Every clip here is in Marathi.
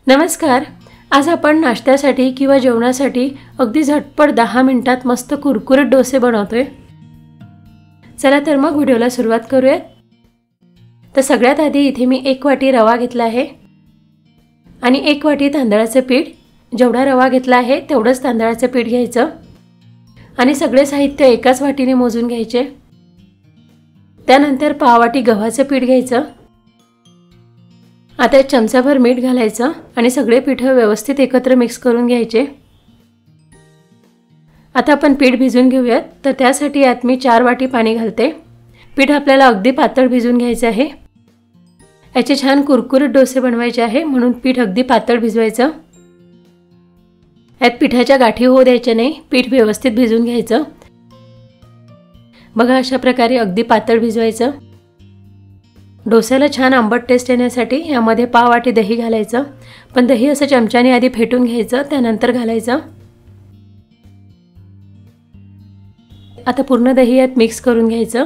नमस्कार। आज आपण नाश्त्यासाठी किंवा जेवणासाठी अगदी झटपट 10 मिनिटात मस्त कुरकुरीत डोसे बनवतोय। चला तर मग व्हिडिओला सुरुवात करूया। तर सगळ्यात आधी इथे मी 1 वाटी रवा घेतला आहे आणि 1 वाटी तांदळाचे पीठ। जेवढा रवा घेतला आहे तेवढंच तांदळाचे पीठ घ्यायचं आणि सगळे साहित्य एकाच वाटीने मोजून घ्यायचे। त्यानंतर पाव वाटी गव्हाचे पीठ घ्यायचं। आता 1 चमचाभर मीठ घालायचं आणि सगळे पीठ व्यवस्थित एकत्र मिक्स करून घ्यायचे। आता आपण पीठ भिजवून घेऊयात। तर त्यासाठी यात मी 4 वाटी पाणी घालते। पीठ आपल्याला अगदी पातळ भिजवून घ्यायचे आहे। याचे छान कुरकुरीत डोसे बनवायचे आहे म्हणून पीठ अगदी पातळ भिजवायचं। यात पिठाच्या गाठी होऊ द्यायच्या नाही, पीठ व्यवस्थित भिजवून घ्यायचं। बघा अशा प्रकारे अगदी पातळ भिजवायचं। डोस्याला छान आंबट टेस्ट येण्यासाठी यामध्ये पाव वाटी दही घालायचं, पण दही असं चमच्याने आधी फेटून घ्यायचं, त्यानंतर घालायचं। आता पूर्ण दही यात मिक्स करून घ्यायचं।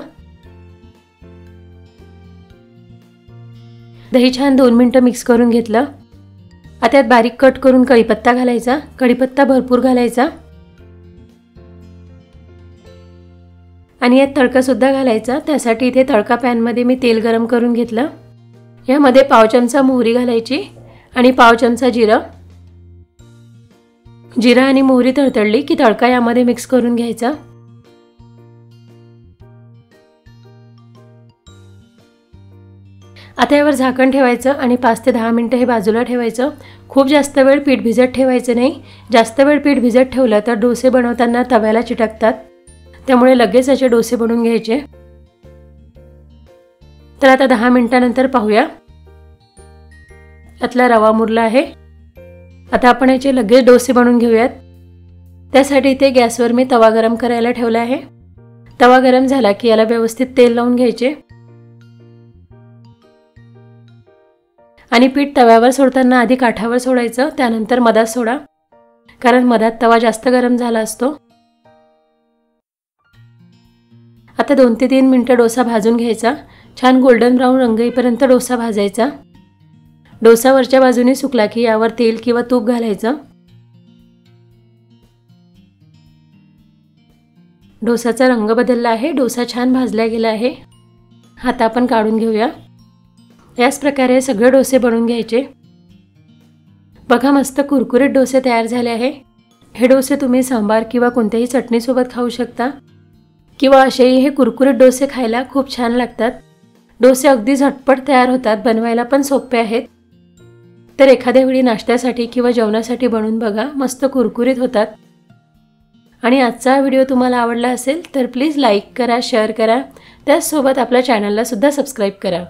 दही छान 2 मिनिटं मिक्स करून घेतलं। आता यात बारीक कट करून कढीपत्ता घालायचा, कढीपत्ता भरपूर घालायचा आणि यात तडका सुद्धा घालायचा। त्यासाठी इथे तडका पॅन मध्ये मी तेल गरम करून घेतलं। यामध्ये पाव चमचा मोहरी घालायची आणि पाव चमचा जिरं। जिरं आणि मोहरी तडतडली की तडका यामध्ये मिक्स करून घ्यायचा। आता यावर झाकण ठेवायचं आणि 5 ते 10 मिनिटं हे बाजूला ठेवायचं। खूप जास्त वेळ पीठ भिजत ठेवायचं नाही। जास्त वेळ पीठ भिजत ठेवलं तर डोसे बनवताना तव्याला चिटकतात, त्यामुळे लगेच याचे डोसे बनवून घ्यायचे। तर आता 10 मिनिटांनंतर पाहूया, यातला रवा मुरला आहे। आता आपण याचे लगेच डोसे बनवून घेऊयात। त्यासाठी इथे गॅसवर मी तवा गरम करायला ठेवला आहे। तवा गरम झाला की याला व्यवस्थित तेल लावून घ्यायचे आणि पीठ तव्यावर सोडताना आधी काठावर सोडायचं, त्यानंतर मधात सोडा, कारण मधात तवा जास्त गरम झाला असतो। आता 2 ते 3 मिनिटं डोसा भाजून घ्यायचा। छान गोल्डन ब्राऊन रंग येईपर्यंत डोसा भाजायचा। डोसा वरच्या बाजूने सुकला की यावर तेल किंवा तूप घालायचं। डोसाचा रंग बदलला आहे, डोसा छान भाजला गेला आहे। आता आपण काढून घेऊया। याच प्रकारे सगळे डोसे बनवून घ्यायचे। बघा मस्त कुरकुरीत डोसे तयार झाले आहे। हे डोसे तुम्ही सांबार किंवा कोणत्याही चटणी सोबत खाऊ शकता किंवा असेही हे कुरकुरीत डोसे खायला खूप छान लागतात। डोसे अगदी झटपट तयार होतात, बनवायला पण सोपे आहेत। तर एखाद्या वेळी नाश्त्यासाठी किंवा जेवणासाठी बनवून बघा, मस्त कुरकुरीत होतात। आणि आजचा व्हिडिओ तुम्हाला आवडला असेल तर प्लीज लाईक करा, शेअर करा, त्याचसोबत आपल्या चॅनलला सुद्धा सबस्क्राईब करा।